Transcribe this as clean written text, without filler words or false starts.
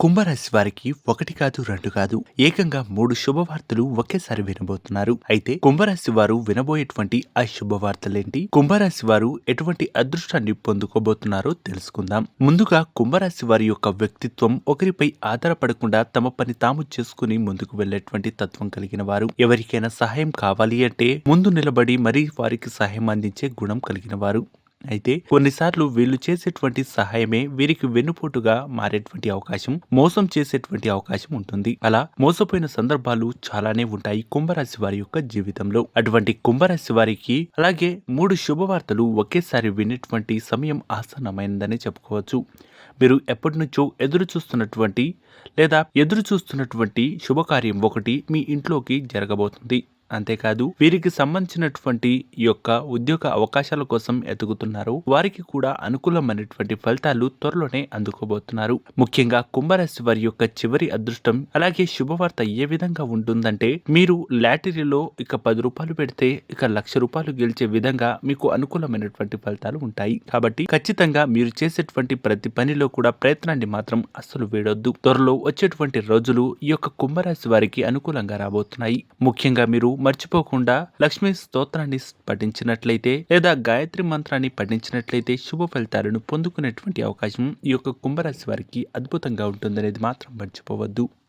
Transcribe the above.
కుంభరాశి వారికి ఒకటి కాదు రెండు కాదు ఏకంగా 3 శుభవార్తలు ఒకేసారి వినబోతున్నారు. అయితే కుంభరాశి వారు వినబోయేటువంటి ఆ శుభవార్తలేంటి, కుంభరాశి వారు ఎటువంటి అదృష్టాన్ని పొందుకోబోతున్నారో తెలుసుకుందాం. ముందుగా కుంభరాశి వారి యొక్క వ్యక్తిత్వం ఒకరిపై ఆధారపడకుండా తమ పని తాము చేసుకుని ముందుకు వెళ్లేటువంటి తత్వం కలిగిన వారు. ఎవరికైనా సహాయం కావాలి అంటే ముందు నిలబడి మరీ వారికి సహాయం అందించే గుణం కలిగిన వారు. అయితే కొన్నిసార్లు వీళ్ళు చేసేటువంటి సహాయమే వీరికి వెన్నుపోటుగా మారేటువంటి అవకాశం, మోసం చేసేటువంటి అవకాశం ఉంటుంది. అలా మోసపోయిన సందర్భాలు చాలానే ఉంటాయి కుంభరాశి వారి యొక్క జీవితంలో. అటువంటి కుంభరాశి వారికి అలాగే 3 శుభవార్తలు ఒకేసారి వినేటువంటి సమయం ఆసన్నమైందని చెప్పుకోవచ్చు. మీరు ఎప్పటి నుంచో ఎదురు చూస్తున్నటువంటి శుభకార్యం ఒకటి మీ ఇంట్లోకి జరగబోతుంది. అంతేకాదు వీరికి సంబంధించినటువంటి ఈ యొక్క ఉద్యోగ అవకాశాల కోసం ఎదుగుతున్నారు వారికి కూడా అనుకూలమైనటువంటి ఫలితాలు త్వరలోనే అందుకోబోతున్నారు. ముఖ్యంగా కుంభరాశి వారి యొక్క చివరి అదృష్టం అలాగే శుభవార్త ఏ విధంగా ఉంటుందంటే, మీరు లాటరీలో ఇక 10 రూపాయలు పెడితే ఇక 1,00,000 రూపాయలు గెలిచే విధంగా మీకు అనుకూలమైనటువంటి ఫలితాలు ఉంటాయి. కాబట్టి ఖచ్చితంగా మీరు చేసేటువంటి ప్రతి పనిలో కూడా ప్రయత్నాన్ని మాత్రం అస్సలు వేడొద్దు. త్వరలో వచ్చేటువంటి రోజులు ఈ యొక్క కుంభరాశి వారికి అనుకూలంగా రాబోతున్నాయి. ముఖ్యంగా మీరు మర్చిపోకుండా లక్ష్మీ స్తోత్రాన్ని పఠించినట్లయితే లేదా గాయత్రి మంత్రాన్ని పఠించినట్లయితే శుభ ఫలితాలను పొందుకునేటువంటి అవకాశం ఈ యొక్క కుంభరాశి వారికి అద్భుతంగా ఉంటుందనేది మాత్రం మర్చిపోవద్దు.